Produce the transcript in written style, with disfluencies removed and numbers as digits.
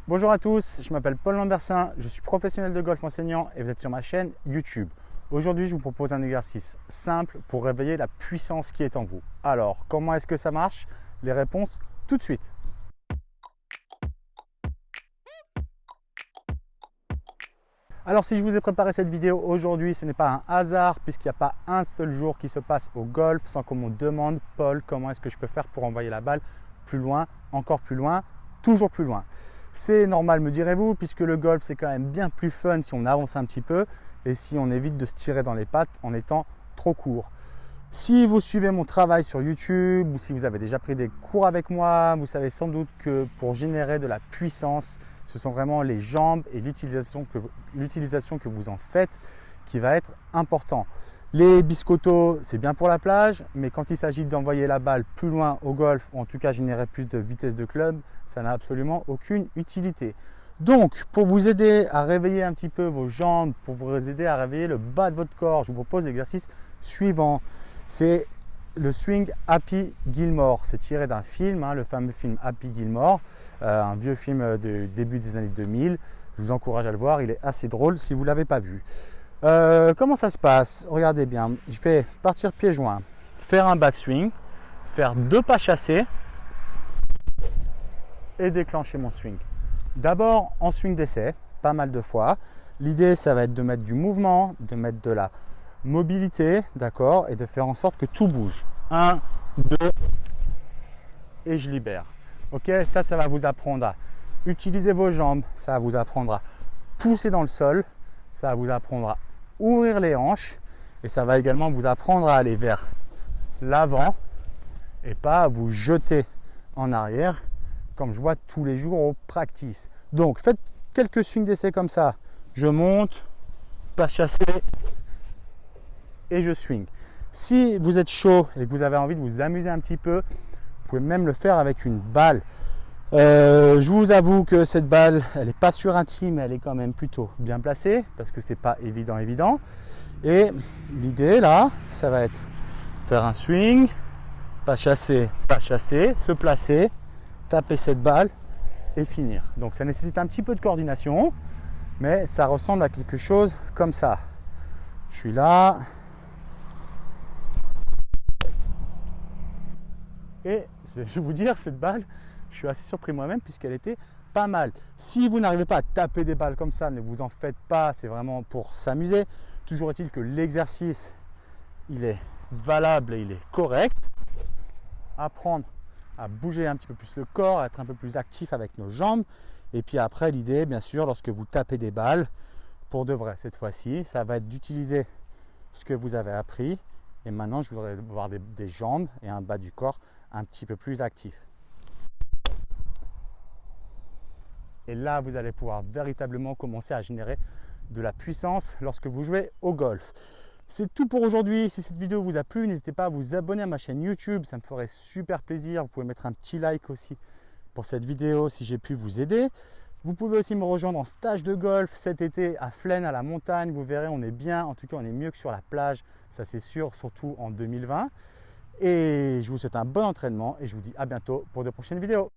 Bonjour à tous, je m'appelle Paul Lambersin, je suis professionnel de golf enseignant et vous êtes sur ma chaîne YouTube. Aujourd'hui, je vous propose un exercice simple pour réveiller la puissance qui est en vous. Alors, comment est-ce que ça marche? Les réponses tout de suite. Alors, si je vous ai préparé cette vidéo aujourd'hui, ce n'est pas un hasard puisqu'il n'y a pas un seul jour qui se passe au golf sans qu'on me demande « Paul, comment est-ce que je peux faire pour envoyer la balle plus loin, encore plus loin, toujours plus loin ?» C'est normal, me direz-vous, puisque le golf, c'est quand même bien plus fun si on avance un petit peu et si on évite de se tirer dans les pattes en étant trop court. Si vous suivez mon travail sur YouTube ou si vous avez déjà pris des cours avec moi, vous savez sans doute que pour générer de la puissance, ce sont vraiment les jambes et l'utilisation que vous en faites qui va être important. Les biscottos, c'est bien pour la plage, mais quand il s'agit d'envoyer la balle plus loin au golf, ou en tout cas générer plus de vitesse de club, ça n'a absolument aucune utilité. Donc, pour vous aider à réveiller un petit peu vos jambes, pour vous aider à réveiller le bas de votre corps, je vous propose l'exercice suivant. C'est le swing Happy Gilmore. C'est tiré d'un film, le fameux film Happy Gilmore, un vieux film du début des années 2000. Je vous encourage à le voir, il est assez drôle si vous ne l'avez pas vu. Comment ça se passe? Regardez bien, je vais partir pieds joints, faire un backswing, faire 2 pas chassés et déclencher mon swing. D'abord en swing d'essai, pas mal de fois. L'idée, ça va être de mettre du mouvement, de mettre de la mobilité, d'accord, et de faire en sorte que tout bouge. 1, 2 et je libère. Ok, ça va vous apprendre à utiliser vos jambes, ça va vous apprendre à pousser dans le sol, ça va vous apprendre à ouvrir les hanches et ça va également vous apprendre à aller vers l'avant et pas à vous jeter en arrière comme je vois tous les jours au practice. Donc faites quelques swings d'essai comme ça. Je monte, pas chassé et je swing. Si vous êtes chaud et que vous avez envie de vous amuser un petit peu, vous pouvez même le faire avec une balle. Je vous avoue que cette balle, elle n'est pas surintime, mais elle est quand même plutôt bien placée parce que c'est pas évident. Et l'idée là, ça va être faire un swing, pas chasser, se placer, taper cette balle et finir. Donc ça nécessite un petit peu de coordination, mais ça ressemble à quelque chose comme ça. Je suis là. Et je vais vous dire, cette balle, je suis assez surpris moi-même puisqu'elle était pas mal. Si vous n'arrivez pas à taper des balles comme ça, ne vous en faites pas, c'est vraiment pour s'amuser. Toujours est-il que l'exercice, il est valable et il est correct. Apprendre à bouger un petit peu plus le corps, à être un peu plus actif avec nos jambes. Et puis après, l'idée, bien sûr, lorsque vous tapez des balles, pour de vrai cette fois-ci, ça va être d'utiliser ce que vous avez appris. Et maintenant, je voudrais voir des jambes et un bas du corps un petit peu plus actifs. Et là, vous allez pouvoir véritablement commencer à générer de la puissance lorsque vous jouez au golf. C'est tout pour aujourd'hui. Si cette vidéo vous a plu, n'hésitez pas à vous abonner à ma chaîne YouTube. Ça me ferait super plaisir. Vous pouvez mettre un petit like aussi pour cette vidéo si j'ai pu vous aider. Vous pouvez aussi me rejoindre en stage de golf cet été à Flaine, à la montagne. Vous verrez, on est bien. En tout cas, on est mieux que sur la plage. Ça, c'est sûr, surtout en 2020. Et je vous souhaite un bon entraînement et je vous dis à bientôt pour de prochaines vidéos.